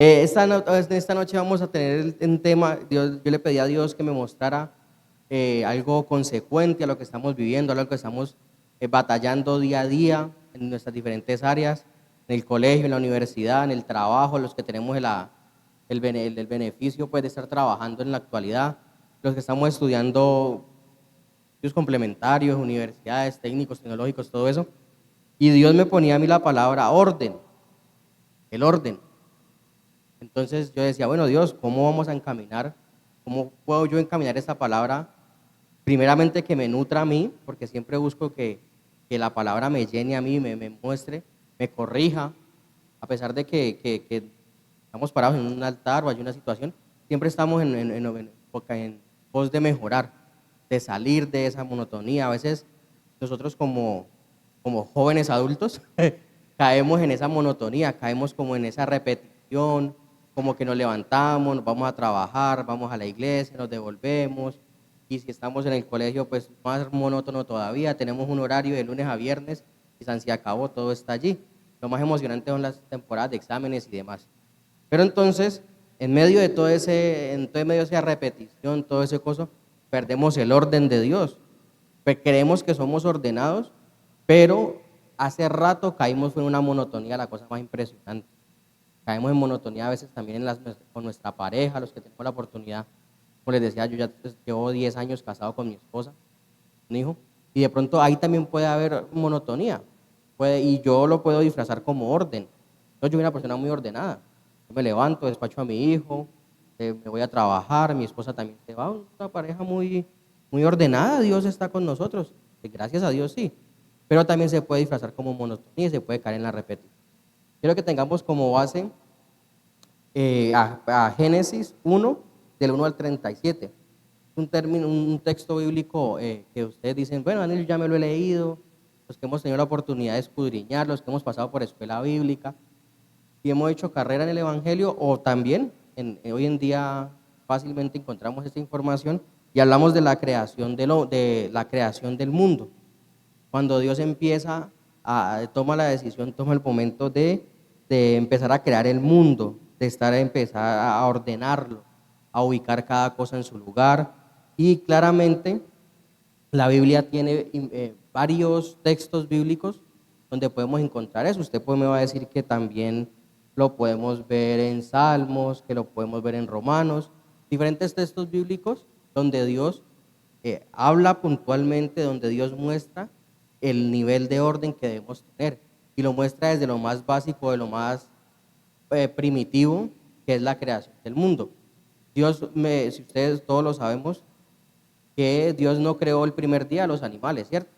Esta noche vamos a tener un tema. Yo le pedí a Dios que me mostrara algo consecuente a lo que estamos viviendo, a lo que estamos batallando día a día en nuestras diferentes áreas, en el colegio, en la universidad, en el trabajo, los que tenemos el beneficio pues, de estar trabajando en la actualidad, los que estamos estudiando estudios complementarios, universidades, técnicos, tecnológicos, todo eso. Y Dios me ponía a mí la palabra orden, el orden. Entonces yo decía, bueno, Dios, ¿cómo vamos a encaminar? ¿Cómo puedo yo encaminar esta palabra? Primeramente que me nutra a mí, porque siempre busco que la palabra me llene a mí, me muestre, me corrija, a pesar de que estamos parados en un altar o hay una situación, siempre estamos en pos de mejorar, de salir de esa monotonía. A veces nosotros como jóvenes adultos caemos en esa monotonía, caemos como en esa repetición, como que nos levantamos, nos vamos a trabajar, vamos a la iglesia, nos devolvemos, y si estamos en el colegio, pues más monótono todavía, tenemos un horario de lunes a viernes y se acabó, todo está allí. Lo más emocionante son las temporadas de exámenes y demás. Pero entonces, en medio de medio de esa repetición, todo ese coso, perdemos el orden de Dios. Pues creemos que somos ordenados, pero hace rato caímos en una monotonía, la cosa más impresionante. Caemos en monotonía a veces también con nuestra pareja, los que tenemos la oportunidad. Como les decía, yo ya llevo 10 años casado con mi esposa, un hijo, y de pronto ahí también puede haber monotonía, y yo lo puedo disfrazar como orden. Yo soy una persona muy ordenada. Yo me levanto, despacho a mi hijo, me voy a trabajar, mi esposa también se va, una pareja muy ordenada. Dios está con nosotros, gracias a Dios sí, pero también se puede disfrazar como monotonía y se puede caer en la repetición. Quiero que tengamos como base a Génesis 1, del 1 al 37. Un texto bíblico que ustedes dicen, bueno, Daniel, yo ya me lo he leído, los que hemos tenido la oportunidad de escudriñar, los que hemos pasado por escuela bíblica y hemos hecho carrera en el Evangelio, o también hoy en día fácilmente encontramos esta información y hablamos de la creación de la creación del mundo. Cuando Dios empieza toma la decisión, toma el momento de empezar a crear el mundo, empezar a ordenarlo, a ubicar cada cosa en su lugar. Y claramente la Biblia tiene varios textos bíblicos donde podemos encontrar eso. Usted pues me va a decir que también lo podemos ver en Salmos, que lo podemos ver en Romanos, diferentes textos bíblicos donde Dios habla puntualmente, donde Dios muestra el nivel de orden que debemos tener, y lo muestra desde lo más básico, de lo más primitivo, que es la creación del mundo. Si ustedes todos lo sabemos, que Dios no creó el primer día a los animales, ¿cierto?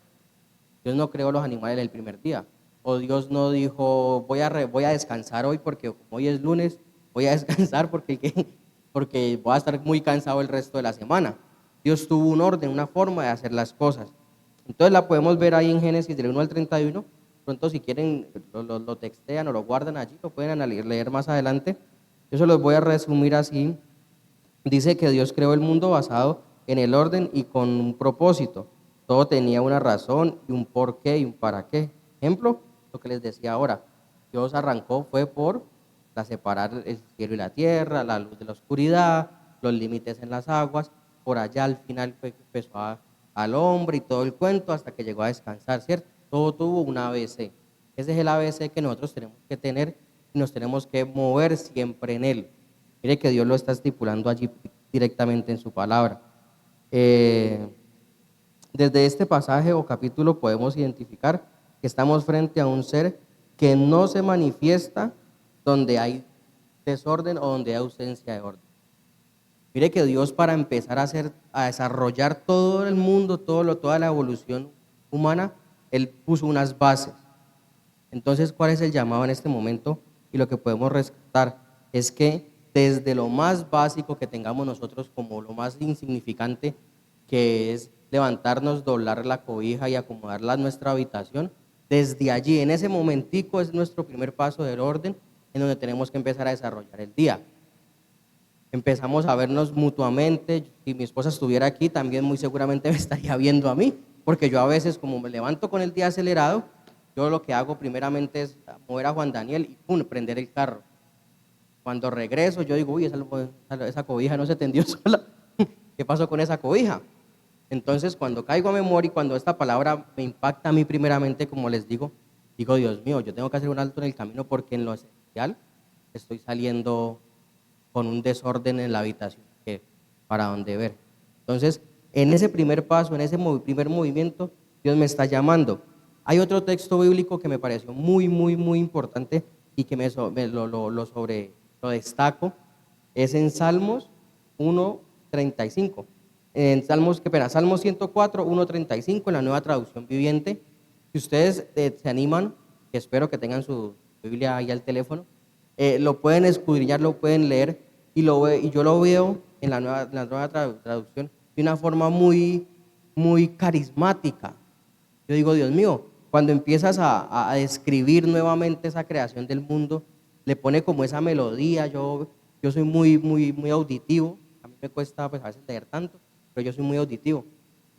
Dios no creó los animales el primer día. O Dios no dijo, voy a descansar hoy porque como hoy es lunes, voy a descansar porque voy a estar muy cansado el resto de la semana. Dios tuvo un orden, una forma de hacer las cosas. Entonces la podemos ver ahí en Génesis del 1 al 31. Pronto si quieren lo textean o lo guardan allí, lo pueden leer más adelante. Yo se los voy a resumir así. Dice que Dios creó el mundo basado en el orden y con un propósito. Todo tenía una razón y un porqué y un para qué. Ejemplo, lo que les decía ahora. Dios arrancó fue por separar el cielo y la tierra, la luz de la oscuridad, los límites en las aguas. Por allá al final fue que empezó al hombre y todo el cuento hasta que llegó a descansar, ¿cierto? Todo tuvo un ABC. Ese es el ABC que nosotros tenemos que tener y nos tenemos que mover siempre en él. Mire que Dios lo está estipulando allí directamente en su palabra. Desde este pasaje o capítulo podemos identificar que estamos frente a un ser que no se manifiesta donde hay desorden o donde hay ausencia de orden. Mire que Dios, para empezar a desarrollar todo el mundo, toda la evolución humana, Él puso unas bases. Entonces, ¿cuál es el llamado en este momento? Y lo que podemos rescatar es que desde lo más básico que tengamos nosotros, como lo más insignificante, que es levantarnos, doblar la cobija y acomodarla en nuestra habitación, desde allí, en ese momentico, es nuestro primer paso del orden en donde tenemos que empezar a desarrollar el día. Empezamos a vernos mutuamente. Si mi esposa estuviera aquí, también muy seguramente me estaría viendo a mí, porque yo a veces, como me levanto con el día acelerado, yo lo que hago primeramente es mover a Juan Daniel y prender el carro. Cuando regreso, yo digo, uy, esa cobija no se tendió sola. ¿Qué pasó con esa cobija? Entonces, cuando caigo a memoria y cuando esta palabra me impacta a mí primeramente, como les digo, digo, Dios mío, yo tengo que hacer un alto en el camino porque en lo esencial estoy saliendo con un desorden en la habitación, que para dónde ver. Entonces, en ese primer paso, en ese primer movimiento, Dios me está llamando. Hay otro texto bíblico que me pareció muy, muy, muy importante y que lo destaco, es en Salmos 1:35. En Salmos, qué pena, Salmos 104, 1:35, en la Nueva Traducción Viviente. Si ustedes se animan, que espero que tengan su Biblia ahí al teléfono, lo pueden escudriñar, lo pueden leer y yo lo veo en la nueva traducción de una forma muy, muy carismática. Yo digo, Dios mío, cuando empiezas a describir nuevamente esa creación del mundo, le pone como esa melodía. Yo soy muy, muy, muy auditivo. A mí me cuesta pues, a veces leer tanto, pero yo soy muy auditivo.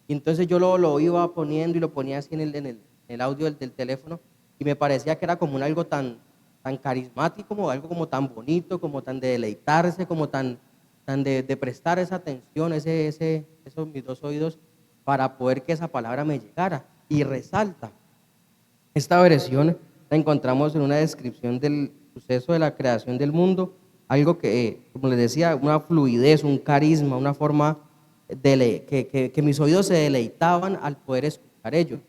Y entonces yo lo iba poniendo y lo ponía así en el audio del teléfono y me parecía que era como algo tan carismático, como algo como tan bonito, como tan de deleitarse, como tan de prestar esa atención, esos mis dos oídos para poder que esa palabra me llegara. Y resalta, esta versión la encontramos en una descripción del suceso de la creación del mundo, algo que, como les decía, una fluidez, un carisma, una forma que mis oídos se deleitaban al poder escuchar ello.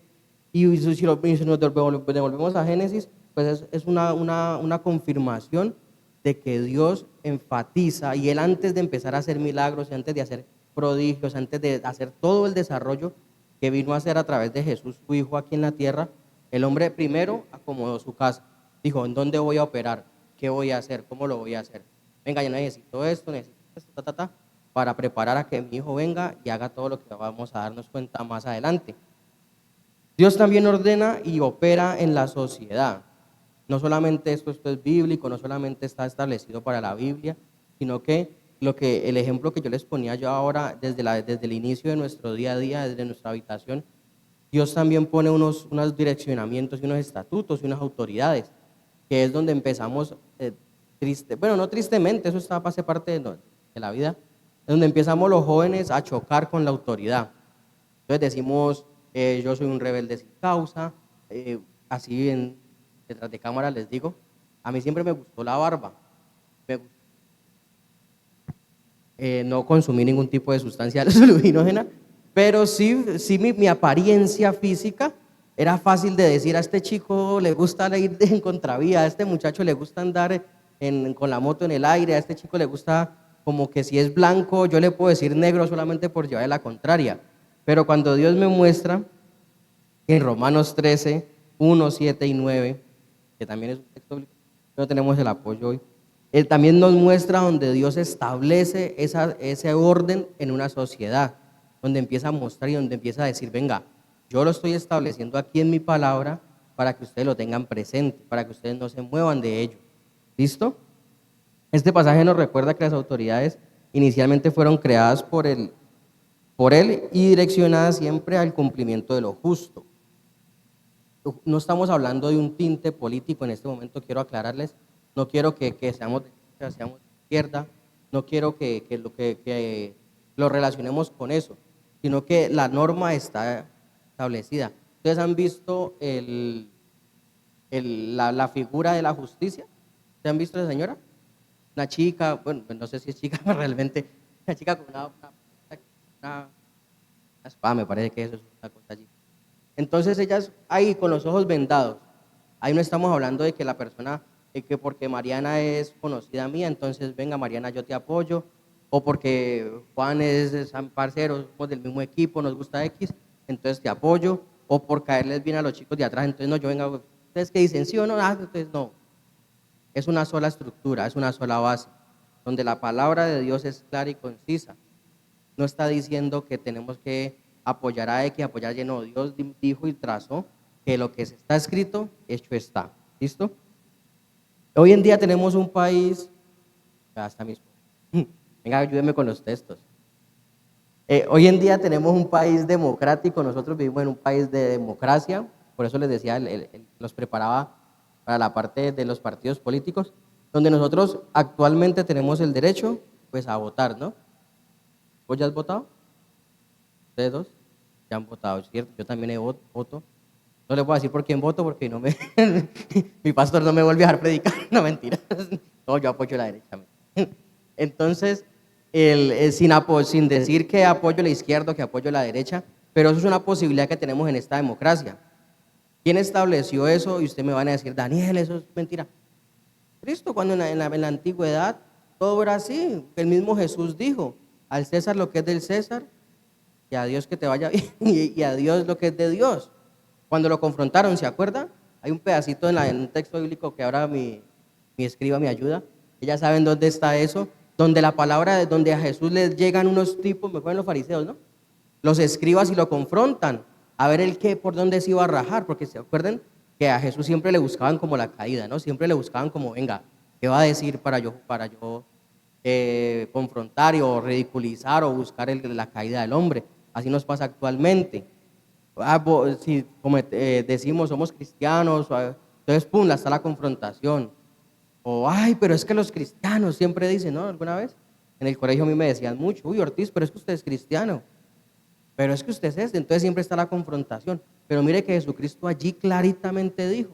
Y si nos devolvemos a Génesis, pues es una confirmación de que Dios enfatiza y Él antes de empezar a hacer milagros, y antes de hacer prodigios, antes de hacer todo el desarrollo que vino a hacer a través de Jesús, su Hijo aquí en la tierra, el hombre primero acomodó su casa. Dijo, ¿en dónde voy a operar? ¿Qué voy a hacer? ¿Cómo lo voy a hacer? Venga, yo necesito esto, para preparar a que mi hijo venga y haga todo lo que vamos a darnos cuenta más adelante. Dios también ordena y opera en la sociedad. No solamente esto es bíblico, no solamente está establecido para la Biblia, sino que el ejemplo que yo les ponía yo ahora desde el inicio de nuestro día a día, desde nuestra habitación, Dios también pone unos direccionamientos y unos estatutos y unas autoridades, que es donde empezamos, no tristemente, eso hace parte de la vida, es donde empezamos los jóvenes a chocar con la autoridad. Entonces decimos, yo soy un rebelde sin causa, así detrás de cámara les digo, a mí siempre me gustó la barba, no consumí ningún tipo de sustancia alucinógena, pero sí mi apariencia física era fácil de decir, a este chico le gusta ir en contravía, a este muchacho le gusta andar con la moto en el aire, a este chico le gusta como que si es blanco, yo le puedo decir negro solamente por llevarle la contraria. Pero cuando Dios me muestra en Romanos 13, 1, 7 y 9, que también es un texto bíblico, no tenemos el apoyo hoy, Él también nos muestra donde Dios establece ese orden en una sociedad, donde empieza a mostrar y donde empieza a decir, venga, yo lo estoy estableciendo aquí en mi palabra para que ustedes lo tengan presente, para que ustedes no se muevan de ello. ¿Listo? Este pasaje nos recuerda que las autoridades inicialmente fueron creadas por él y direccionadas siempre al cumplimiento de lo justo. No estamos hablando de un tinte político en este momento, quiero aclararles. No quiero que seamos de derecha, seamos de izquierda, no quiero que lo relacionemos con eso, sino que la norma está establecida. ¿Ustedes han visto la figura de la justicia? ¿Ustedes han visto a la señora? Una chica, bueno, no sé si es chica realmente, una chica con una espada, me parece que eso es una cosa allí. Entonces ellas ahí con los ojos vendados, ahí no estamos hablando de que la persona, que porque Mariana es conocida mía, entonces venga Mariana, yo te apoyo, o porque Juan es parcero, somos del mismo equipo, nos gusta X, entonces te apoyo, o por caerles bien a los chicos de atrás, entonces no, yo venga, ustedes que dicen sí o no, entonces no, es una sola estructura, es una sola base, donde la palabra de Dios es clara y concisa. No está diciendo que tenemos que apoyar a X, apoyar a Y, no, Dios dijo y trazó que lo que está escrito, hecho está. ¿Listo? Hoy en día tenemos un país, hasta mismo, venga, ayúdenme con los textos. Hoy en día tenemos un país democrático, nosotros vivimos en un país de democracia, por eso les decía, los preparaba para la parte de los partidos políticos. donde nosotros actualmente tenemos el derecho, pues, a votar, ¿no? ¿Vos ya has votado? Ustedes dos ya han votado, ¿cierto? Yo también voto. No les voy a decir por quién voto porque no me, mi pastor no me vuelve a dejar predicar, no mentiras. No, yo apoyo la derecha. Entonces, sin decir que apoyo la izquierda o que apoyo la derecha, pero eso es una posibilidad que tenemos en esta democracia. ¿Quién estableció eso? Y usted me van a decir, Daniel, eso es mentira. Cristo, cuando en la antigüedad todo era así. El mismo Jesús dijo, al César lo que es del César, y a Dios que te vaya bien, y a Dios lo que es de Dios. Cuando lo confrontaron, ¿se acuerda? Hay un pedacito en un texto bíblico que ahora mi escriba me ayuda. Ellas saben dónde está eso, donde la palabra, donde a Jesús les llegan unos tipos, me ponen los fariseos, ¿no? Los escribas y lo confrontan a ver el qué, por dónde se iba a rajar, porque se acuerdan que a Jesús siempre le buscaban como la caída, ¿no? Siempre le buscaban como, venga, ¿qué va a decir para yo confrontar o ridiculizar o buscar la caída del hombre? Así nos pasa actualmente. Si como, decimos somos cristianos, entonces pum, está la confrontación. O ay, pero es que los cristianos siempre dicen, ¿no? ¿Alguna vez? En el colegio a mí me decían mucho, uy, Ortiz, pero es que usted es cristiano. Pero es que usted es este, entonces siempre está la confrontación. Pero mire que Jesucristo allí claritamente dijo,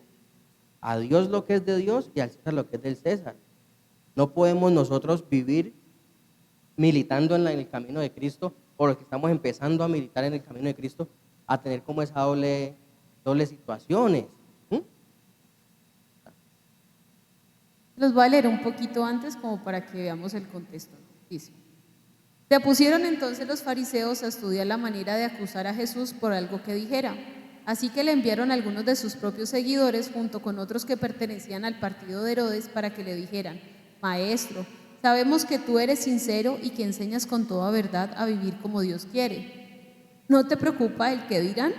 a Dios lo que es de Dios y al César lo que es del César. No podemos nosotros vivir militando en el camino de Cristo, o los que estamos empezando a militar en el camino de Cristo, a tener como esa doble situaciones. Los voy a leer un poquito antes como para que veamos el contexto. Dice, se pusieron entonces los fariseos a estudiar la manera de acusar a Jesús por algo que dijera. Así que le enviaron a algunos de sus propios seguidores junto con otros que pertenecían al partido de Herodes para que le dijeran, Maestro, sabemos que tú eres sincero y que enseñas con toda verdad a vivir como Dios quiere. ¿No te preocupa el que dirán?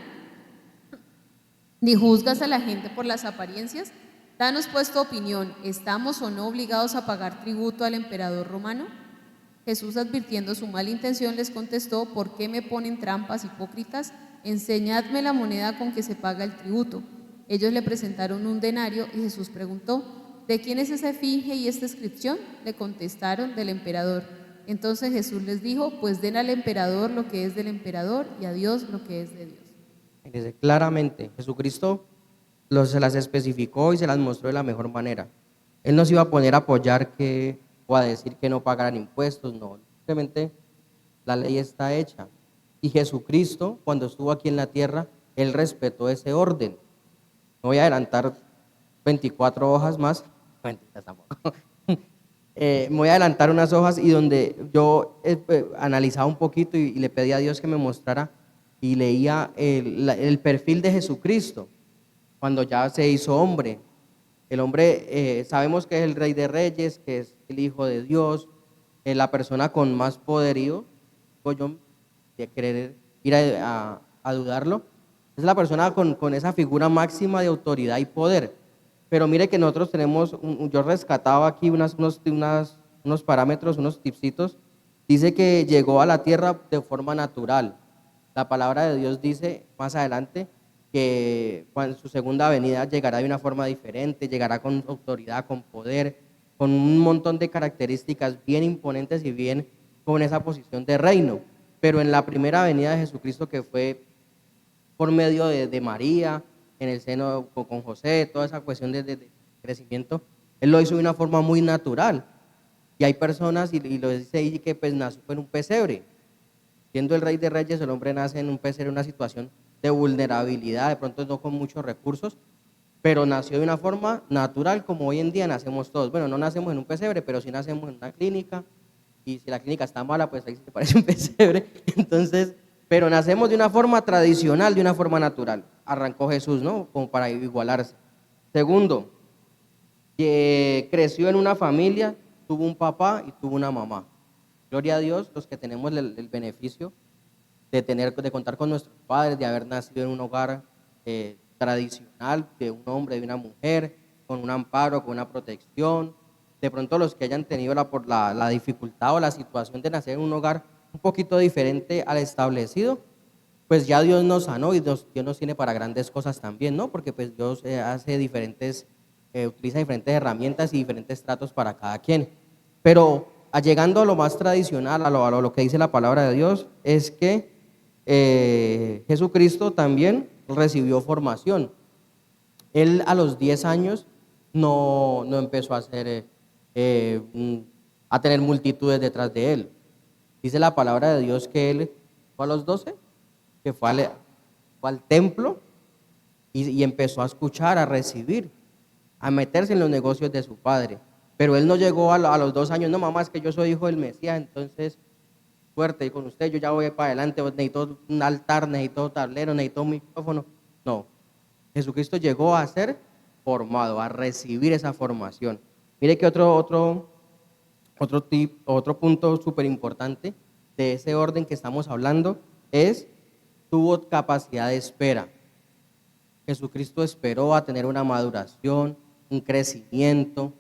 ¿Ni juzgas a la gente por las apariencias? Danos pues tu opinión, ¿estamos o no obligados a pagar tributo al emperador romano? Jesús, advirtiendo su mala intención, les contestó, ¿por qué me ponen trampas hipócritas? Enseñadme la moneda con que se paga el tributo. Ellos le presentaron un denario y Jesús preguntó, ¿de quién es esa esfinge y esta inscripción? Le contestaron, del emperador. Entonces Jesús les dijo, pues den al emperador lo que es del emperador y a Dios lo que es de Dios. Dice claramente, Jesucristo se las especificó y se las mostró de la mejor manera. Él no se iba a poner a apoyar o a decir que no pagaran impuestos, no. Simplemente la ley está hecha. Y Jesucristo, cuando estuvo aquí en la tierra, Él respetó ese orden. No voy a adelantar 24 hojas más. Mentiras, tampoco. Me voy a adelantar unas hojas y donde yo analizaba un poquito y le pedí a Dios que me mostrara y leía el perfil de Jesucristo cuando ya se hizo hombre. El hombre, sabemos que es el Rey de Reyes, que es el Hijo de Dios, la persona con más poderío, yo de querer ir a dudarlo, es la persona con esa figura máxima de autoridad y poder. Pero mire que nosotros tenemos, yo rescataba aquí unos parámetros, unos tipsitos, dice que llegó a la tierra de forma natural. La palabra de Dios dice más adelante que cuando su segunda venida llegará de una forma diferente, llegará con autoridad, con poder, con un montón de características bien imponentes y bien con esa posición de reino. Pero en la primera venida de Jesucristo, que fue por medio de María, en el seno con José, toda esa cuestión de crecimiento, Él lo hizo de una forma muy natural. Y hay personas, y lo dice ahí, que pues nació en un pesebre. Siendo el Rey de Reyes, el hombre nace en un pesebre, en una situación de vulnerabilidad, de pronto no con muchos recursos, pero nació de una forma natural como hoy en día nacemos todos. Bueno, no nacemos en un pesebre, pero sí nacemos en una clínica, y si la clínica está mala, pues ahí sí te parece un pesebre. Entonces, pero nacemos de una forma tradicional, de una forma natural. Arrancó Jesús, ¿no? Como para igualarse. Segundo, que creció en una familia, tuvo un papá y tuvo una mamá. Gloria a Dios, los que tenemos el beneficio de contar con nuestros padres, de haber nacido en un hogar tradicional, de un hombre, de una mujer, con un amparo, con una protección. De pronto los que hayan tenido la dificultad o la situación de nacer en un hogar un poquito diferente al establecido, pues ya Dios nos sanó y Dios nos tiene para grandes cosas también, ¿no? Porque pues Dios hace diferentes utiliza diferentes herramientas y diferentes tratos para cada quien. Pero llegando a lo más tradicional, a lo que dice la palabra de Dios, es que Jesucristo también recibió formación. Él a los 10 años no empezó a a tener multitudes detrás de él. Dice la palabra de Dios que él fue a los 12, que fue al templo y empezó a escuchar, a recibir, a meterse en los negocios de su padre. Pero él no llegó a los 2 años, no mamá, es que yo soy hijo del Mesías, entonces suerte y con usted yo ya voy para adelante, necesito un altar, necesito tablero, necesito un micrófono. No, Jesucristo llegó a ser formado, a recibir esa formación. Mire que otro punto súper importante de ese orden que estamos hablando es, tuvo capacidad de espera. Jesucristo esperó a tener una maduración, un crecimiento.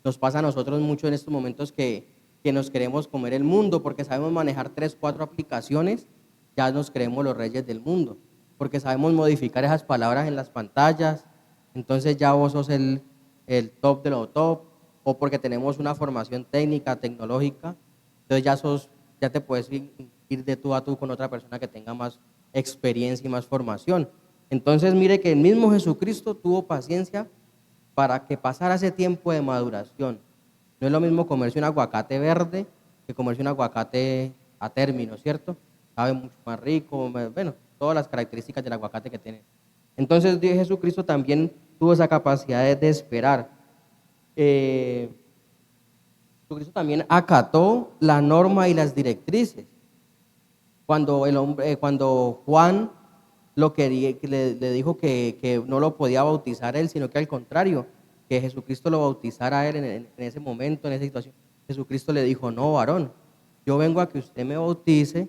Nos pasa a nosotros mucho en estos momentos que nos queremos comer el mundo porque sabemos manejar 3, 4 aplicaciones, ya nos creemos los reyes del mundo, porque sabemos modificar esas palabras en las pantallas, entonces ya vos sos el top de lo top, o porque tenemos una formación técnica, tecnológica, entonces ya te puedes ir de tú a tú con otra persona que tenga más experiencia y más formación. Entonces mire que el mismo Jesucristo tuvo paciencia para que pasara ese tiempo de maduración. No es lo mismo comerse un aguacate verde que comerse un aguacate a término, ¿cierto? Sabe mucho más rico, bueno, todas las características del aguacate que tiene. Entonces Jesucristo también tuvo esa capacidad de esperar. Jesucristo también acató la norma y las directrices. Cuando Juan le dijo que no lo podía bautizar él, sino que al contrario, que Jesucristo lo bautizara a él en ese momento, en esa situación, Jesucristo le dijo, no, varón, yo vengo a que usted me bautice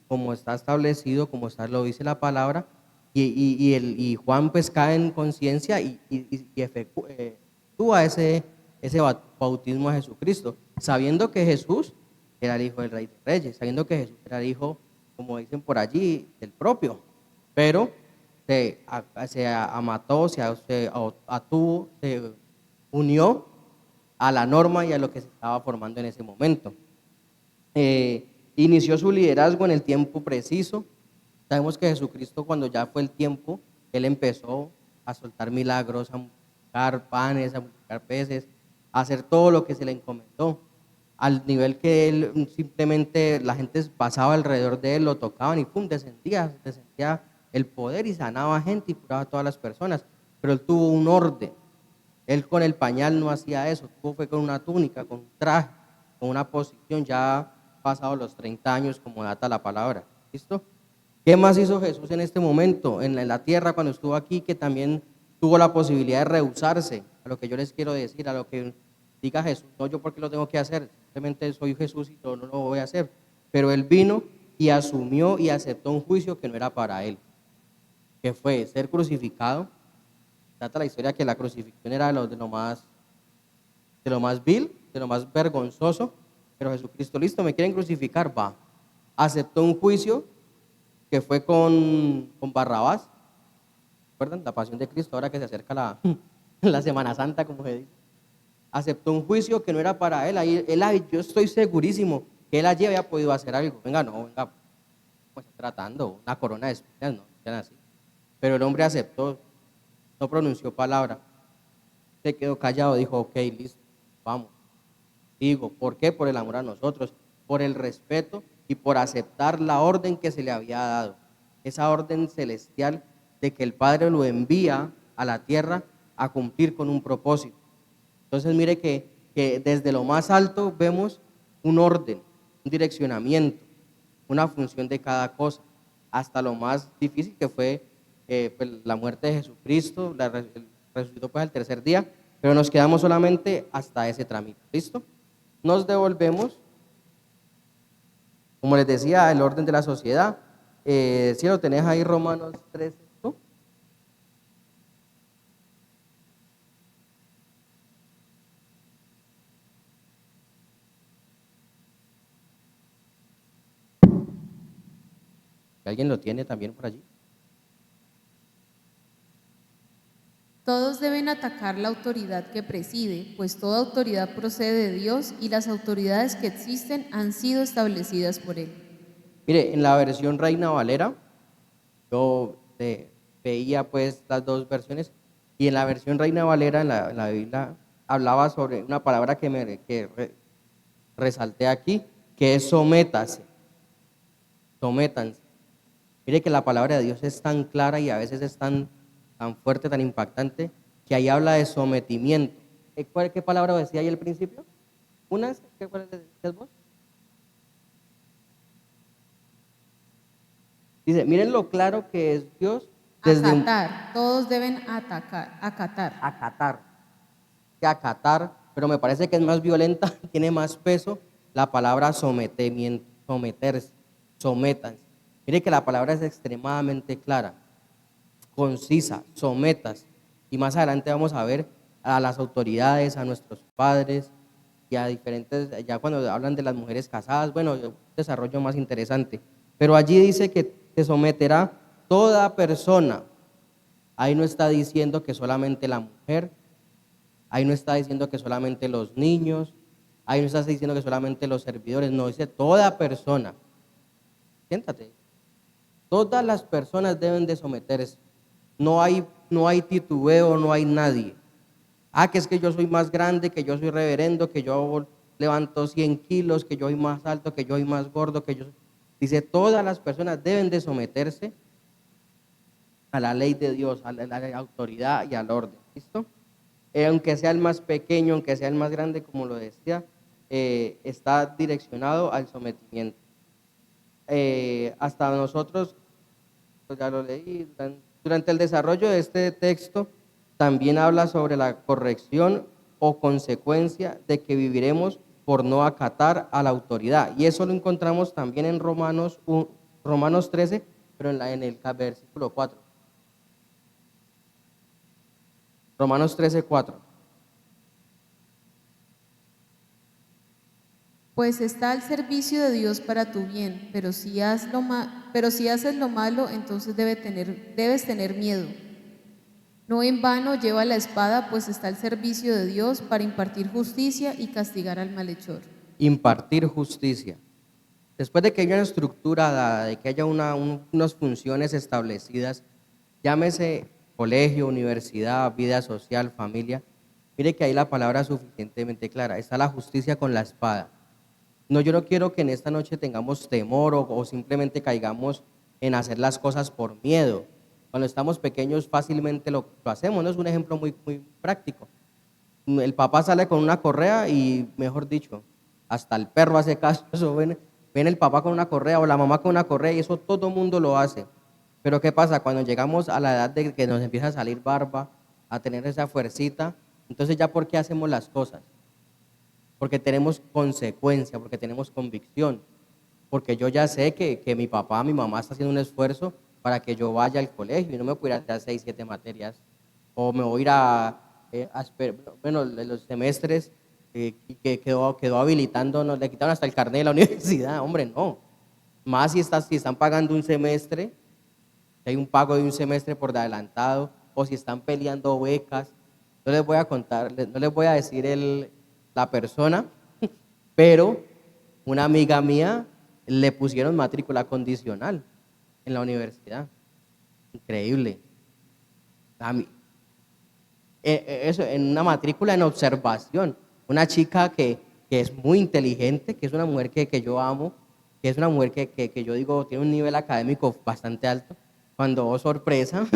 como está establecido, lo dice la palabra, y Juan pues cae en conciencia y efectúa ese bautismo a Jesucristo, sabiendo que Jesús era el hijo del Rey de Reyes, sabiendo que Jesús era el hijo, como dicen por allí, del propio, pero se amató, se atuvo, se unió a la norma y a lo que se estaba formando en ese momento. Inició su liderazgo en el tiempo preciso. Sabemos que Jesucristo, cuando ya fue el tiempo, él empezó a soltar milagros, a multiplicar panes, a multiplicar peces, a hacer todo lo que se le encomendó, al nivel que él simplemente la gente pasaba alrededor de él, lo tocaban y pum, descendía el poder y sanaba gente y curaba a todas las personas. Pero él tuvo un orden. Él con el pañal no hacía eso, fue con una túnica, con un traje, con una posición, ya pasado los 30 años, como data la palabra. ¿Listo? ¿Qué más hizo Jesús en este momento, en la tierra, cuando estuvo aquí, que también tuvo la posibilidad de rehusarse a lo que yo les quiero decir, a lo que diga Jesús? No, yo porque lo tengo que hacer, simplemente soy Jesús y no lo voy a hacer. Pero él vino y asumió y aceptó un juicio que no era para él, que fue ser crucificado. Trata la historia que la crucifixión era de lo más vil, de lo más vergonzoso, pero Jesucristo, listo, me quieren crucificar, va. Aceptó un juicio que fue con Barrabás. ¿Recuerdan? La pasión de Cristo, ahora que se acerca la Semana Santa, como se dice. Aceptó un juicio que no era para él. Yo estoy segurísimo que él allí había podido hacer algo. Venga, pues tratando, una corona de espinas, no, sean así. Pero el hombre aceptó, no pronunció palabra, se quedó callado, dijo, ok, listo, vamos. Digo, ¿por qué? Por el amor a nosotros, por el respeto y por aceptar la orden que se le había dado. Esa orden celestial de que el Padre lo envía a la tierra a cumplir con un propósito. Entonces mire que desde lo más alto vemos un orden, un direccionamiento, una función de cada cosa, hasta lo más difícil que fue pues, la muerte de Jesucristo, resucitó pues al tercer día, pero nos quedamos solamente hasta ese trámite. ¿Listo? Nos devolvemos, como les decía, el orden de la sociedad. Si lo tenés ahí, Romanos 13, ¿no? ¿Alguien lo tiene también por allí? Todos Todos deben atacar la autoridad que preside, pues toda autoridad procede de Dios y las autoridades que existen han sido establecidas por Él. Mire, en la versión Reina Valera, yo veía pues las dos versiones, y en la versión Reina Valera, en la Biblia, hablaba sobre una palabra que resalté aquí, que es sométase, sométanse. Mire que la palabra de Dios es tan clara y a veces es tan fuerte, tan impactante, que ahí habla de sometimiento. ¿Qué palabra decía ahí al principio? ¿Unas? ¿Cuál decías vos? Dice, miren lo claro que es Dios desde Acatar, todos deben acatar. acatar, que acatar, pero me parece que es más violenta, tiene más peso la palabra sometimiento, someterse, sométanse. Mire que la palabra es extremadamente clara, concisa, sometas. Y más adelante vamos a ver a las autoridades, a nuestros padres y a diferentes, ya cuando hablan de las mujeres casadas, bueno, un desarrollo más interesante. Pero allí dice que se someterá toda persona. Ahí no está diciendo que solamente la mujer, ahí no está diciendo que solamente los niños, ahí no está diciendo que solamente los servidores, no, dice toda persona. Siéntate. Todas las personas deben de someterse. No hay titubeo, no hay nadie. Que es que yo soy más grande, que yo soy reverendo, que yo levanto 100 kilos, que yo soy más alto, que yo soy más gordo, que yo... Dice, todas las personas deben de someterse a la ley de Dios, a la autoridad y al orden. ¿Listo? Aunque sea el más pequeño, aunque sea el más grande, como lo decía, está direccionado al sometimiento. Hasta nosotros, pues ya lo leí, durante el desarrollo de este texto también habla sobre la corrección o consecuencia de que viviremos por no acatar a la autoridad. Y eso lo encontramos también en Romanos 13, pero en el versículo 4. Romanos 13, 4. Pues está al servicio de Dios para tu bien, pero si haces lo malo, entonces debes tener miedo. No en vano lleva la espada, pues está al servicio de Dios para impartir justicia y castigar al malhechor. Impartir justicia. Después de que haya una estructura dada, de que haya unas funciones establecidas, llámese colegio, universidad, vida social, familia, mire que ahí la palabra es suficientemente clara. Está la justicia con la espada. No, yo no quiero que en esta noche tengamos temor o simplemente caigamos en hacer las cosas por miedo. Cuando estamos pequeños fácilmente lo hacemos, ¿no? Es un ejemplo muy, muy práctico. El papá sale con una correa y, mejor dicho, hasta el perro hace caso. Eso ven el papá con una correa o la mamá con una correa y eso todo mundo lo hace. Pero ¿qué pasa? Cuando llegamos a la edad de que nos empieza a salir barba, a tener esa fuercita, entonces ya ¿por qué hacemos las cosas? Porque tenemos consecuencia, porque tenemos convicción, porque yo ya sé que mi papá, mi mamá está haciendo un esfuerzo para que yo vaya al colegio y no me puedo ir a hacer 6, 7 materias, o me voy a ir bueno, los semestres que quedó habilitando, nos le quitaron hasta el carnet de la universidad, hombre, no. Más si están pagando un semestre, si hay un pago de un semestre por adelantado, o si están peleando becas. No les voy a contar, no les voy a decir la persona, pero una amiga mía le pusieron matrícula condicional en la universidad. Increíble. A mí, eso, en una matrícula en observación. Una chica que es muy inteligente, que es una mujer que yo amo, que es una mujer que yo digo tiene un nivel académico bastante alto. Cuando, oh sorpresa,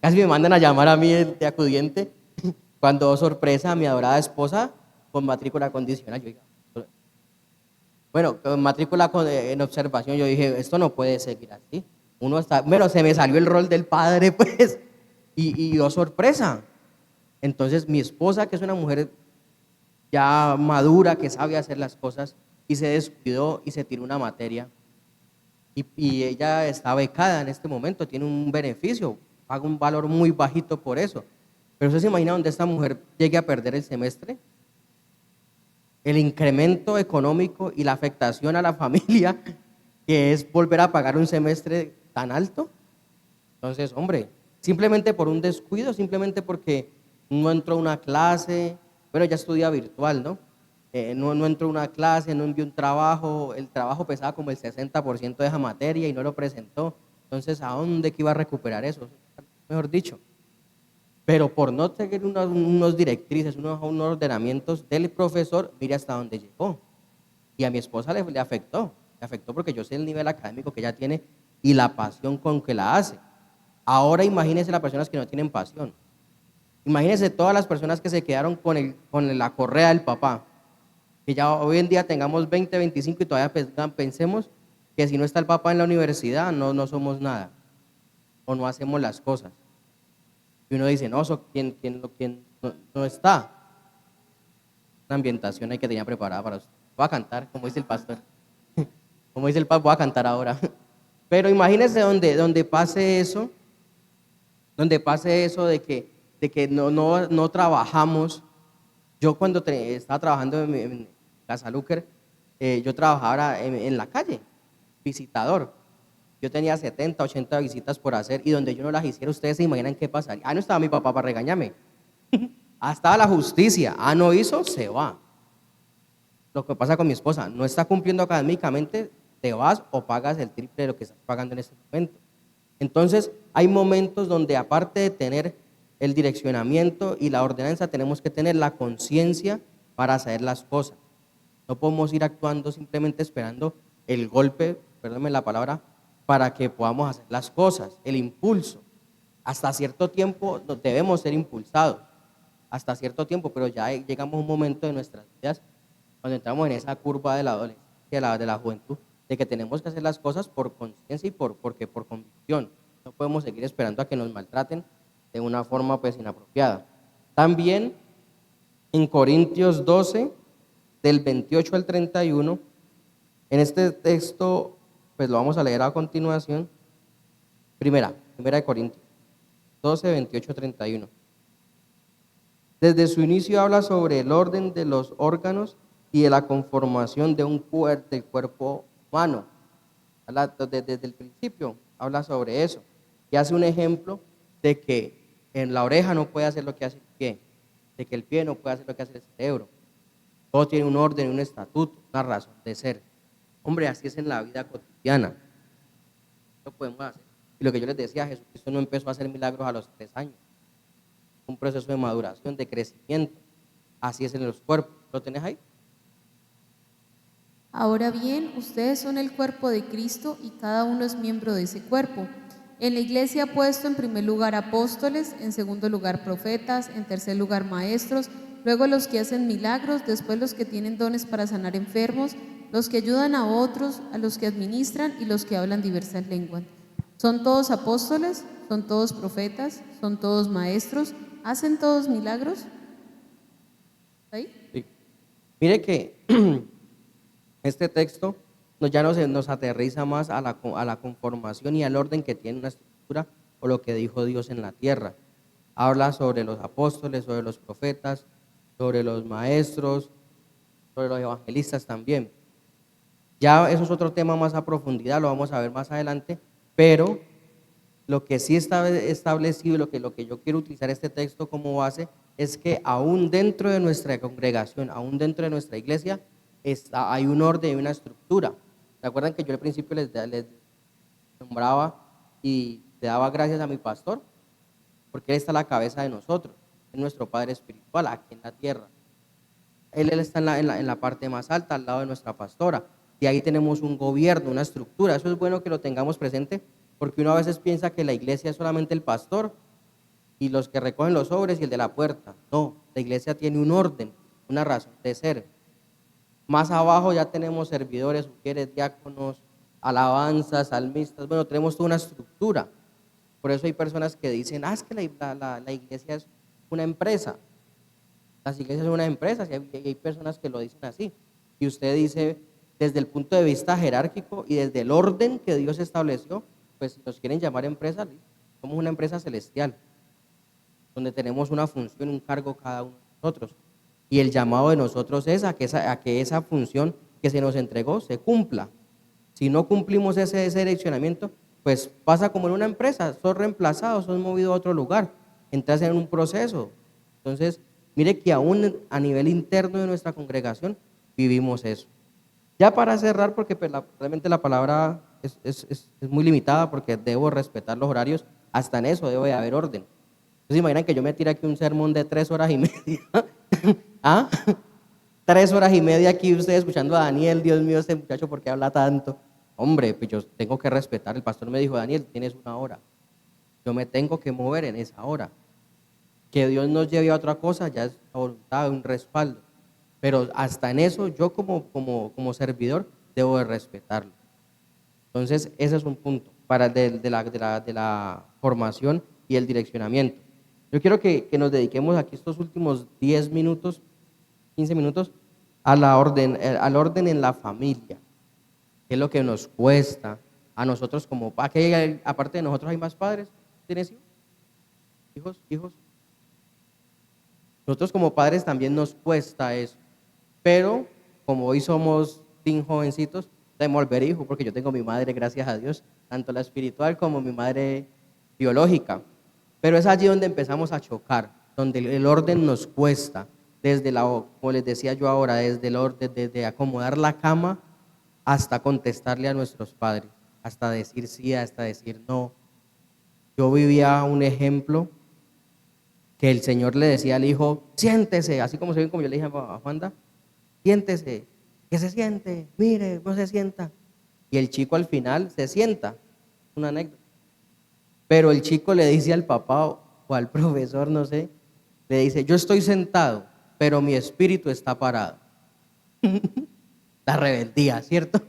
casi me mandan a llamar a mí de acudiente, cuando, oh sorpresa, a mi adorada esposa con matrícula condicional. Yo dije, bueno, con matrícula en observación, yo dije, esto no puede seguir así. Bueno, se me salió el rol del padre, pues, y oh sorpresa. Entonces mi esposa, que es una mujer ya madura, que sabe hacer las cosas, y se descuidó y se tiró una materia. Y ella está becada en este momento, tiene un beneficio, paga un valor muy bajito por eso. Pero usted se imagina donde esta mujer llegue a perder el semestre, el incremento económico y la afectación a la familia, que es volver a pagar un semestre tan alto. Entonces, hombre, simplemente por un descuido, simplemente porque no entró a una clase, bueno, ya estudia virtual, ¿no? No entró a una clase, no envió un trabajo, el trabajo pesaba como el 60% de esa materia y no lo presentó. Entonces, ¿a dónde que iba a recuperar eso? Mejor dicho. Pero por no seguir unos directrices, unos ordenamientos del profesor, mire hasta dónde llegó. Y a mi esposa le afectó porque yo sé el nivel académico que ella tiene y la pasión con que la hace. Ahora imagínense las personas que no tienen pasión. Imagínense todas las personas que se quedaron con la correa del papá. Que ya hoy en día tengamos 20, 25 y todavía pensemos que si no está el papá en la universidad no somos nada o no hacemos las cosas. Y uno dice, no, ¿quién no está? Una ambientación hay que tener preparada para usted. Voy a cantar, como dice el pastor. Como dice el pastor, voy a cantar ahora. Pero imagínense donde pase eso de que no trabajamos. Yo cuando estaba trabajando en Casa Luker, yo trabajaba en la calle, visitador. Yo tenía 70, 80 visitas por hacer y donde yo no las hiciera, ustedes se imaginan qué pasaría. No estaba mi papá para regañarme. Estaba la justicia. No hizo, se va. Lo que pasa con mi esposa, no está cumpliendo académicamente, te vas o pagas el triple de lo que estás pagando en este momento. Entonces, hay momentos donde aparte de tener el direccionamiento y la ordenanza, tenemos que tener la conciencia para hacer las cosas. No podemos ir actuando simplemente esperando el golpe, perdónenme la palabra, para que podamos hacer las cosas, el impulso. Hasta cierto tiempo debemos ser impulsados, hasta cierto tiempo, pero ya llegamos a un momento de nuestras vidas cuando entramos en esa curva de la adolescencia, de la juventud, de que tenemos que hacer las cosas por conciencia y por convicción. No podemos seguir esperando a que nos maltraten de una forma pues inapropiada. También en Corintios 12, del 28 al 31, en este texto, pues lo vamos a leer a continuación. Primera de Corintios 12, 28, 31. Desde su inicio habla sobre el orden de los órganos y de la conformación de del cuerpo humano. Desde el principio habla sobre eso. Y hace un ejemplo de que en la oreja no puede hacer lo que hace el pie, de que el pie no puede hacer lo que hace el cerebro. Todo tiene un orden, un estatuto, una razón de ser. Hombre, así es en la vida cotidiana. Lo podemos hacer. Y lo que yo les decía, Jesucristo no empezó a hacer milagros a los 3 años. Un proceso de maduración, de crecimiento. Así es en los cuerpos. ¿Lo tenés ahí? Ahora bien, ustedes son el cuerpo de Cristo y cada uno es miembro de ese cuerpo. En la iglesia ha puesto en primer lugar apóstoles, en segundo lugar profetas, en tercer lugar maestros, luego los que hacen milagros, después los que tienen dones para sanar enfermos, los que ayudan a otros, a los que administran y los que hablan diversas lenguas. ¿Son todos apóstoles? ¿Son todos profetas? ¿Son todos maestros? ¿Hacen todos milagros? ¿Ahí? Sí. Mire que este texto ya nos aterriza más a la conformación y al orden que tiene una estructura o lo que dijo Dios en la tierra. Habla sobre los apóstoles, sobre los profetas, sobre los maestros, sobre los evangelistas también. Ya eso es otro tema más a profundidad, lo vamos a ver más adelante, pero lo que sí está establecido, lo que yo quiero utilizar este texto como base, es que aún dentro de nuestra congregación, aún dentro de nuestra iglesia, hay un orden y una estructura. ¿Se acuerdan que yo al principio les nombraba y le daba gracias a mi pastor? Porque Él está a la cabeza de nosotros, es nuestro Padre espiritual aquí en la tierra. Él está en la parte más alta, al lado de nuestra pastora. Y ahí tenemos un gobierno, una estructura. Eso es bueno que lo tengamos presente, porque uno a veces piensa que la iglesia es solamente el pastor y los que recogen los sobres y el de la puerta. No, la iglesia tiene un orden, una razón de ser. Más abajo ya tenemos servidores, mujeres, diáconos, alabanzas, salmistas. Bueno, tenemos toda una estructura. Por eso hay personas que dicen, es que la iglesia es una empresa. Las iglesias son una empresa, y hay personas que lo dicen así. Y usted dice, desde el punto de vista jerárquico y desde el orden que Dios estableció, pues si nos quieren llamar empresa, somos una empresa celestial, donde tenemos una función, un cargo cada uno de nosotros. Y el llamado de nosotros es a que esa función que se nos entregó se cumpla. Si no cumplimos ese direccionamiento, pues pasa como en una empresa, sos reemplazado, sos movido a otro lugar, entras en un proceso Entonces, mire que aún a nivel interno de nuestra congregación vivimos eso. Ya para cerrar, porque pues, realmente la palabra es muy limitada, porque debo respetar los horarios, hasta en eso debe haber orden. Entonces, imaginan que yo me tire aquí un sermón de 3 horas y media. ¿Ah? 3 horas y media aquí ustedes escuchando a Daniel, Dios mío, este muchacho, ¿por qué habla tanto? Hombre, pues yo tengo que respetar. El pastor me dijo, Daniel, tienes 1 hora. Yo me tengo que mover en esa hora. Que Dios nos lleve a otra cosa ya es la voluntad, un respaldo. Pero hasta en eso yo como servidor debo de respetarlo. Entonces, ese es un punto para de la formación y el direccionamiento. Yo quiero que nos dediquemos aquí estos últimos 10 minutos, 15 minutos, al orden en la familia. ¿Qué es lo que nos cuesta a nosotros como padres? Aparte de nosotros hay más padres. ¿Tienes hijos? ¿Hijos? ¿Hijos? Nosotros como padres también nos cuesta eso. Pero como hoy somos team jovencitos, debemos volver hijos, porque yo tengo mi madre, gracias a Dios, tanto la espiritual como mi madre biológica. Pero es allí donde empezamos a chocar, donde el orden nos cuesta, como les decía yo ahora, desde el orden, desde acomodar la cama hasta contestarle a nuestros padres, hasta decir sí, hasta decir no. Yo vivía un ejemplo que el Señor le decía al hijo, siéntese, así como yo le dije a Juanda, siéntese, que se siente, mire, no se sienta. Y el chico al final se sienta, una anécdota. Pero el chico le dice al papá o al profesor, no sé, le dice, yo estoy sentado, pero mi espíritu está parado. La rebeldía, ¿cierto?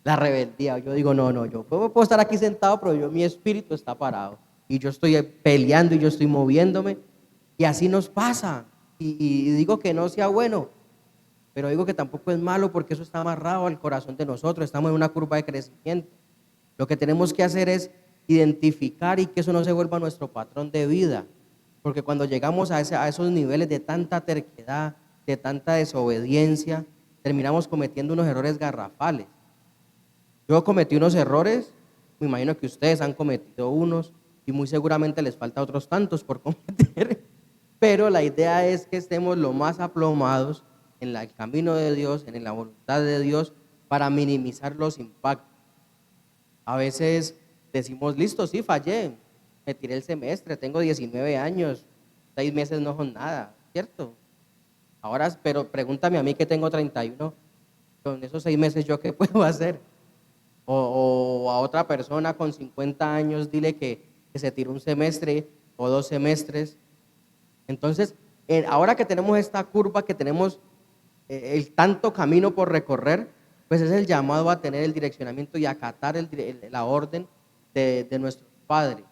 La rebeldía. Yo digo, no, yo puedo estar aquí sentado, pero mi espíritu está parado. Y yo estoy peleando y yo estoy moviéndome. Y así nos pasa. Y digo que no sea bueno, pero digo que tampoco es malo, porque eso está amarrado al corazón de nosotros. Estamos en una curva de crecimiento. Lo que tenemos que hacer es identificar y que eso no se vuelva nuestro patrón de vida. Porque cuando llegamos a esos niveles de tanta terquedad, de tanta desobediencia, terminamos cometiendo unos errores garrafales. Yo cometí unos errores, me imagino que ustedes han cometido unos y muy seguramente les falta otros tantos por cometer. Pero la idea es que estemos lo más aplomados en el camino de Dios, en la voluntad de Dios, para minimizar los impactos. A veces decimos, listo, sí, fallé, me tiré el semestre, tengo 19 años, 6 meses no son nada, ¿cierto? Ahora, pero pregúntame a mí que tengo 31, con esos 6 meses yo qué puedo hacer. O a otra persona con 50 años, dile que se tiró un semestre o 2 semestres. Entonces, ahora que tenemos esta curva, que tenemos el tanto camino por recorrer, pues es el llamado a tener el direccionamiento y acatar la orden de nuestros padres.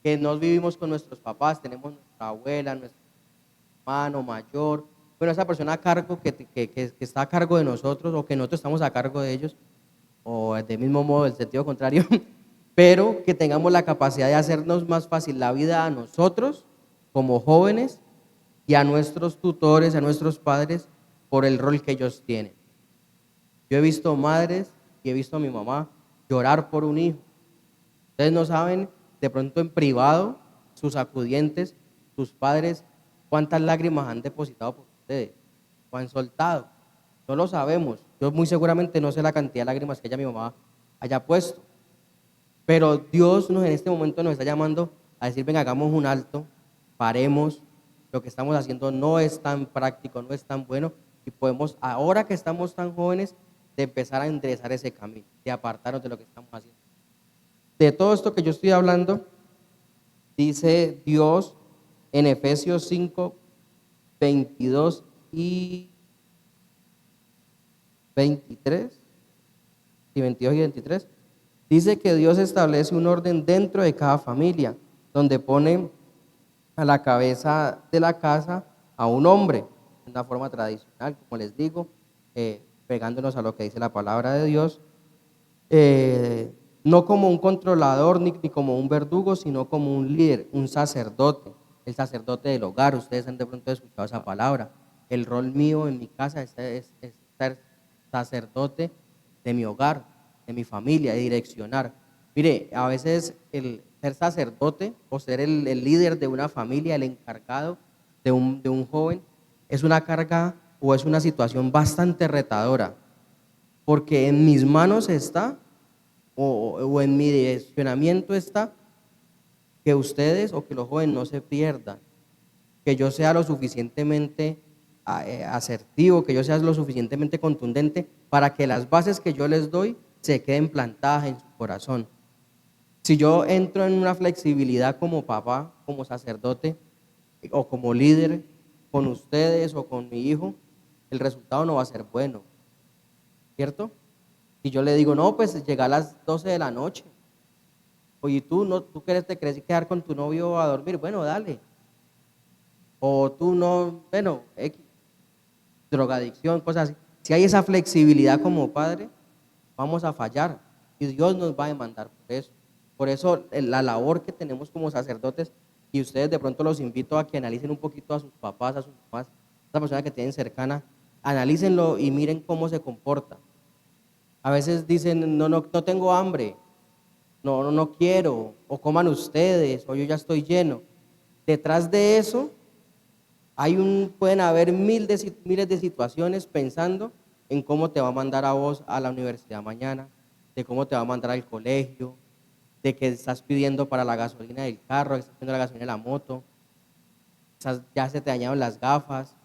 Que no vivimos con nuestros papás, tenemos nuestra abuela, nuestro hermano mayor, bueno, esa persona a cargo que está a cargo de nosotros, o que nosotros estamos a cargo de ellos, o de mismo modo, el sentido contrario, pero que tengamos la capacidad de hacernos más fácil la vida a nosotros como jóvenes y a nuestros tutores, a nuestros padres, por el rol que ellos tienen. Yo he visto madres y he visto a mi mamá llorar por un hijo. Ustedes no saben, de pronto en privado, sus acudientes, sus padres, cuántas lágrimas han depositado por ustedes o han soltado. No lo sabemos. Yo muy seguramente no sé la cantidad de lágrimas que mi mamá haya puesto. Pero Dios en este momento nos está llamando a decir, ven, hagamos un alto, paremos, lo que estamos haciendo no es tan práctico, no es tan bueno, y podemos, ahora que estamos tan jóvenes, de empezar a enderezar ese camino, de apartarnos de lo que estamos haciendo. De todo esto que yo estoy hablando, dice Dios en Efesios 5, 22 y 23, y 22 y 23, dice que Dios establece un orden dentro de cada familia, donde pone a la cabeza de la casa a un hombre, de una forma tradicional, como les digo, pegándonos a lo que dice la palabra de Dios, no como un controlador ni como un verdugo, sino como un líder, un sacerdote, el sacerdote del hogar. Ustedes han de pronto escuchado esa palabra. El rol mío en mi casa es ser sacerdote de mi hogar, de mi familia, de direccionar. Mire, a veces el ser sacerdote o ser el líder de una familia, el encargado de un joven es una carga o es una situación bastante retadora, porque en mis manos está o en mi direccionamiento está que ustedes o que los jóvenes no se pierdan, que yo sea lo suficientemente asertivo, que yo sea lo suficientemente contundente para que las bases que yo les doy se queden plantadas en su corazón. Si yo entro en una flexibilidad como papá, como sacerdote o como líder con ustedes o con mi hijo, el resultado no va a ser bueno, ¿cierto? Si yo le digo, no, pues llega a las 12 de la noche, oye, tú no, tú te querés quedar con tu novio a dormir, bueno, dale. O tú no, bueno, drogadicción, cosas así. Si hay esa flexibilidad como padre, vamos a fallar y Dios nos va a demandar por eso. Por eso la labor que tenemos como sacerdotes, y ustedes de pronto los invito a que analicen un poquito a sus papás, a sus mamás, a esa persona que tienen cercana, analícenlo y miren cómo se comporta. A veces dicen, no tengo hambre, no quiero, o coman ustedes, o yo ya estoy lleno. Detrás de eso pueden haber miles de situaciones pensando en cómo te va a mandar a vos a la universidad mañana, de cómo te va a mandar al colegio, de que estás pidiendo para la gasolina del carro, que estás pidiendo la gasolina de la moto, ya se te dañaron las gafas.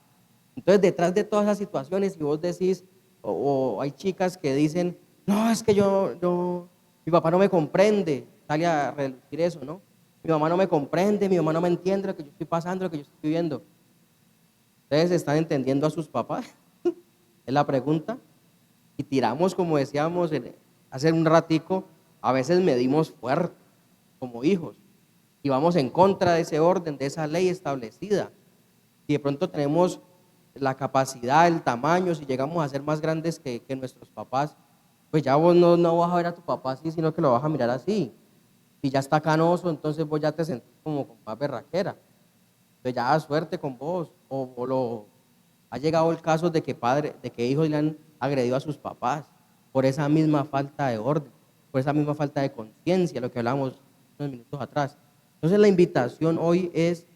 Entonces, detrás de todas esas situaciones, si vos decís, o hay chicas que dicen, no, es que mi papá no me comprende, sale a relucir eso, ¿no? Mi mamá no me comprende, mi mamá no me entiende lo que yo estoy pasando, lo que yo estoy viviendo. ¿Ustedes están entendiendo a sus papás? Es la pregunta. Y tiramos, como decíamos hace un ratico, a veces medimos fuerte como hijos y vamos en contra de ese orden, de esa ley establecida. Si de pronto tenemos la capacidad, el tamaño, si llegamos a ser más grandes que nuestros papás, pues ya vos no vas a ver a tu papá así, sino que lo vas a mirar así. Si ya está canoso, entonces vos ya te sentís como con más berraquera. Entonces ya suerte con vos. Ha llegado el caso de que hijos le han agredido a sus papás por esa misma falta de orden, por esa misma falta de conciencia, lo que hablábamos unos minutos atrás. Entonces la invitación hoy es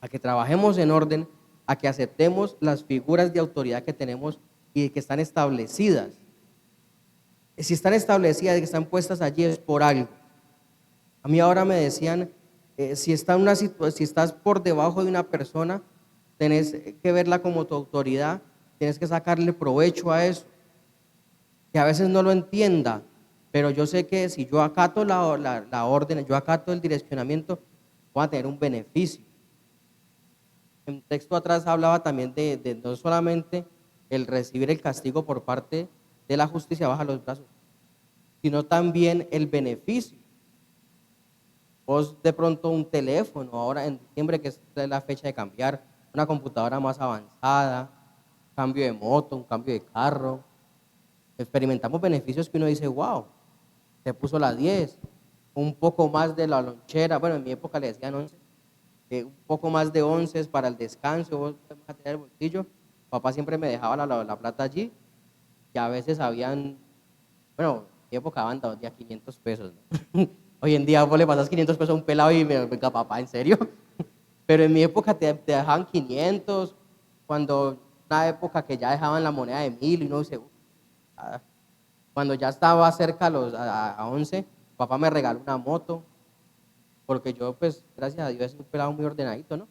a que trabajemos en orden, a que aceptemos las figuras de autoridad que tenemos y que están establecidas. Si están establecidas y que están puestas allí es por algo. A mí ahora me decían, si estás por debajo de una persona, tenés que verla como tu autoridad, tienes que sacarle provecho a eso, que a veces no lo entienda, pero yo sé que si yo acato la orden, yo acato el direccionamiento, voy a tener un beneficio. En el texto atrás hablaba también de no solamente el recibir el castigo por parte de la justicia baja los brazos, sino también el beneficio. Vos de pronto un teléfono, ahora en diciembre que es la fecha de cambiar, una computadora más avanzada, cambio de moto, un cambio de carro, experimentamos beneficios que uno dice, wow, se puso la 10, un poco más de la lonchera, bueno, en mi época le decían 11, un poco más de 11 para el descanso, vos vas a tener el bolsillo, papá siempre me dejaba la plata allí, y a veces habían, bueno, en mi época daban 500 pesos, ¿no? Hoy en día vos le pasas 500 pesos a un pelado y venga, papá, ¿en serio? Pero en mi época te dejaban 500, cuando una época que ya dejaban la moneda de 1000 y uno dice, ah, cuando ya estaba cerca a 11, papá me regaló una moto, porque yo, pues, gracias a Dios, es un pelado muy ordenadito, ¿no?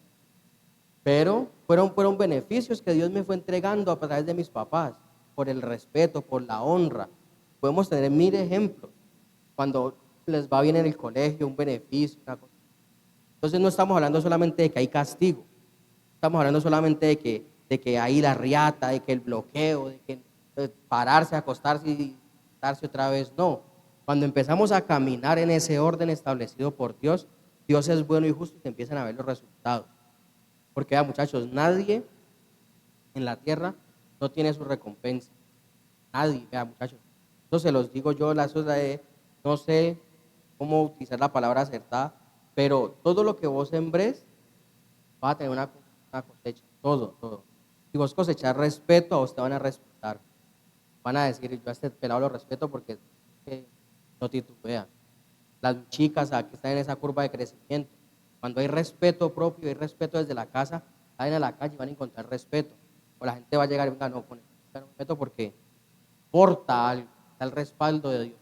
Pero fueron beneficios que Dios me fue entregando a través de mis papás, por el respeto, por la honra. Podemos tener mil ejemplos. Cuando les va bien en el colegio, un beneficio, una cosa. Entonces no estamos hablando solamente de que hay castigo, estamos hablando solamente de que hay la riata, de que el bloqueo, de que pararse, acostarse y darse otra vez. No, cuando empezamos a caminar en ese orden establecido por Dios, Dios es bueno y justo y se empiezan a ver los resultados. Porque muchachos, nadie en la tierra no tiene su recompensa. Nadie, vea muchachos. Eso se los digo yo, no sé cómo utilizar la palabra acertada, pero todo lo que vos sembrés va a tener una cosecha, todo. Si vos cosechás respeto, a vos te van a respetar. Van a decir, yo a este pelado lo respeto porque no titubea. Las chicas que están en esa curva de crecimiento, Cuando hay respeto propio, hay respeto desde la casa, salen a la calle y van a encontrar respeto. O la gente va a llegar y venga, no, con respeto porque porta algo, está el respaldo de Dios.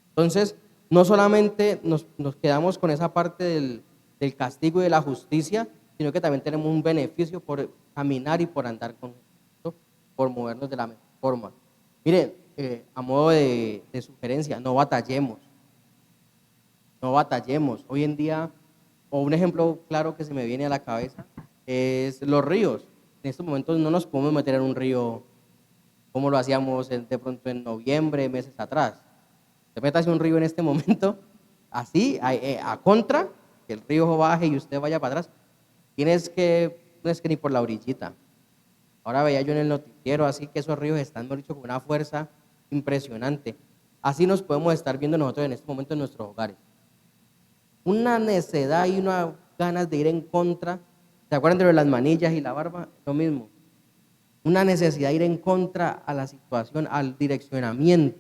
Entonces, no solamente nos quedamos con esa parte del castigo y de la justicia, sino que también tenemos un beneficio por caminar y por andar con Cristo, por movernos de la mejor forma. Miren, a modo de sugerencia, no batallemos. No batallemos. Hoy en día, o un ejemplo claro que se me viene a la cabeza, es los ríos. En estos momentos no nos podemos meter en un río como lo hacíamos de pronto en noviembre, meses atrás. Se meta hacia un río en este momento, así, a contra, que el río baje y usted vaya para atrás. No es que ni por la orillita. Ahora veía yo en el noticiero, así que esos ríos están, mejor dicho, con una fuerza impresionante. Así nos podemos estar viendo nosotros en este momento en nuestros hogares. Una necedad y unas ganas de ir en contra. ¿Se acuerdan de lo de las manillas y la barba? Lo mismo. Una necesidad de ir en contra a la situación, al direccionamiento.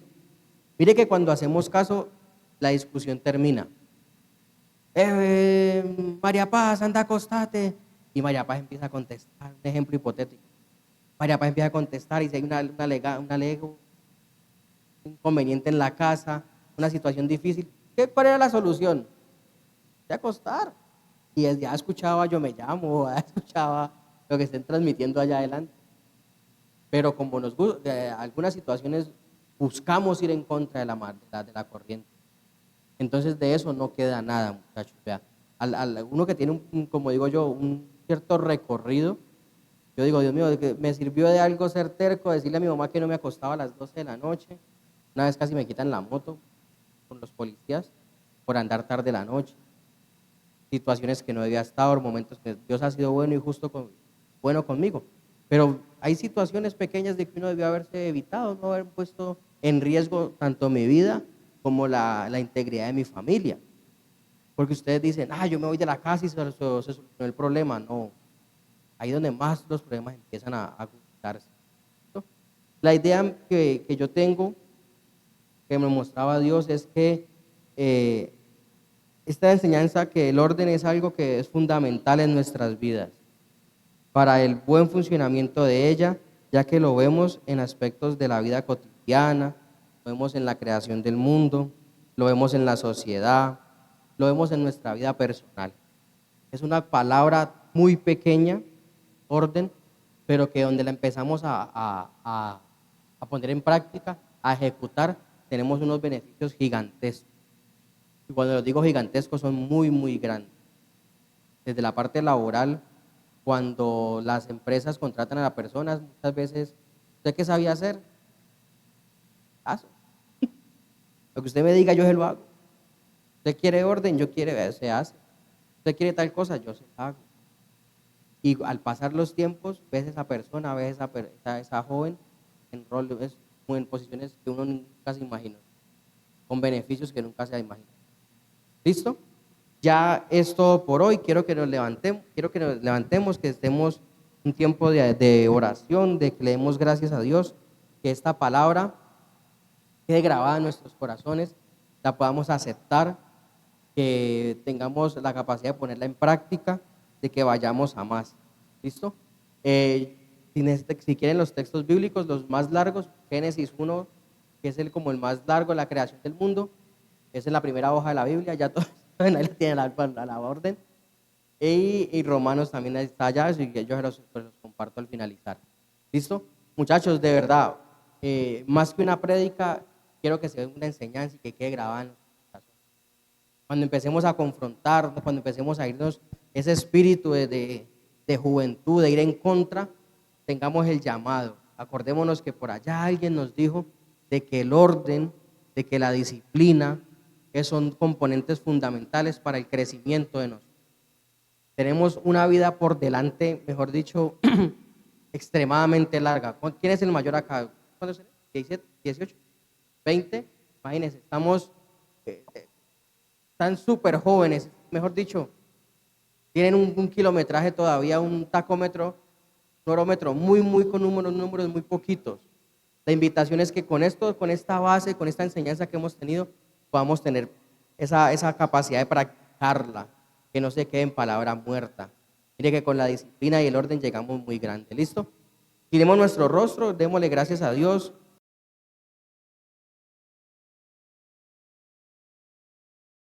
Mire que cuando hacemos caso, la discusión termina. María Paz, anda, acostate. Y María Paz empieza a contestar, un ejemplo hipotético. María Paz empieza a contestar y si hay un inconveniente en la casa, una situación difícil, ¿cuál era la solución? De acostar. Y ya escuchaba Yo Me Llamo, ya escuchaba lo que estén transmitiendo allá adelante. Pero como nos gusta, algunas situaciones buscamos ir en contra de la corriente. Entonces de eso no queda nada, muchachos. Vea, uno que tiene, como digo yo, un cierto recorrido, yo digo, Dios mío, me sirvió de algo ser terco, decirle a mi mamá que no me acostaba a las 12 de la noche. Una vez casi me quitan la moto con los policías por andar tarde la noche. Situaciones que no debía estar, momentos que Dios ha sido bueno y justo bueno conmigo. Pero hay situaciones pequeñas de que uno debió haberse evitado, no haber puesto en riesgo tanto mi vida como la integridad de mi familia. Porque ustedes dicen, yo me voy de la casa y se solucionó el problema. No, ahí es donde más los problemas empiezan a agudizarse. ¿No? La idea que yo tengo, que me mostraba Dios, es que esta enseñanza, que el orden es algo que es fundamental en nuestras vidas, para el buen funcionamiento de ella, ya que lo vemos en aspectos de la vida cotidiana, lo vemos en la creación del mundo, lo vemos en la sociedad, lo vemos en nuestra vida personal. Es una palabra muy pequeña, orden, pero que donde la empezamos a poner en práctica, a ejecutar, tenemos unos beneficios gigantescos. Y cuando los digo gigantescos, son muy, muy grandes. Desde la parte laboral, cuando las empresas contratan a las personas, muchas veces, ¿usted qué sabía hacer? Caso. Lo que usted me diga, yo se lo hago. Usted quiere orden, se hace. Usted quiere tal cosa, yo se la hago. Y al pasar los tiempos, ves esa persona, ves esa joven en posiciones que uno nunca se imaginó, con beneficios que nunca se ha imaginado. ¿Listo? Ya es todo por hoy. Quiero que nos levantemos, que estemos un tiempo de oración, de que le demos gracias a Dios, que esta palabra quede grabada en nuestros corazones, la podamos aceptar, que tengamos la capacidad de ponerla en práctica, de que vayamos a más. ¿Listo? Si quieren los textos bíblicos, los más largos, Génesis 1, que es como el más largo de la creación del mundo, esa es la primera hoja de la Biblia, ya todos nadie la tiene a la orden. Y Romanos también está allá, así que yo pues los comparto al finalizar. ¿Listo? Muchachos, de verdad, más que una prédica, quiero que sea una enseñanza y que quede grabada en nuestros corazones. Cuando empecemos a confrontar, cuando empecemos a irnos ese espíritu de juventud, de ir en contra, tengamos el llamado. Acordémonos que por allá alguien nos dijo de que el orden, de que la disciplina, que son componentes fundamentales para el crecimiento de nosotros. Tenemos una vida por delante, mejor dicho, extremadamente larga. ¿Quién es el mayor acá? ¿Cuántos tenemos? ¿17? ¿18? ¿20? Imagínense, están súper jóvenes, mejor dicho, tienen un kilometraje todavía, un tacómetro, un orómetro con números muy poquitos. La invitación es que con esta base, con esta enseñanza que hemos tenido, podamos tener esa capacidad de practicarla, que no se quede en palabra muerta. Mire que con la disciplina y el orden llegamos muy grande. ¿Listo? Giremos nuestro rostro, démosle gracias a Dios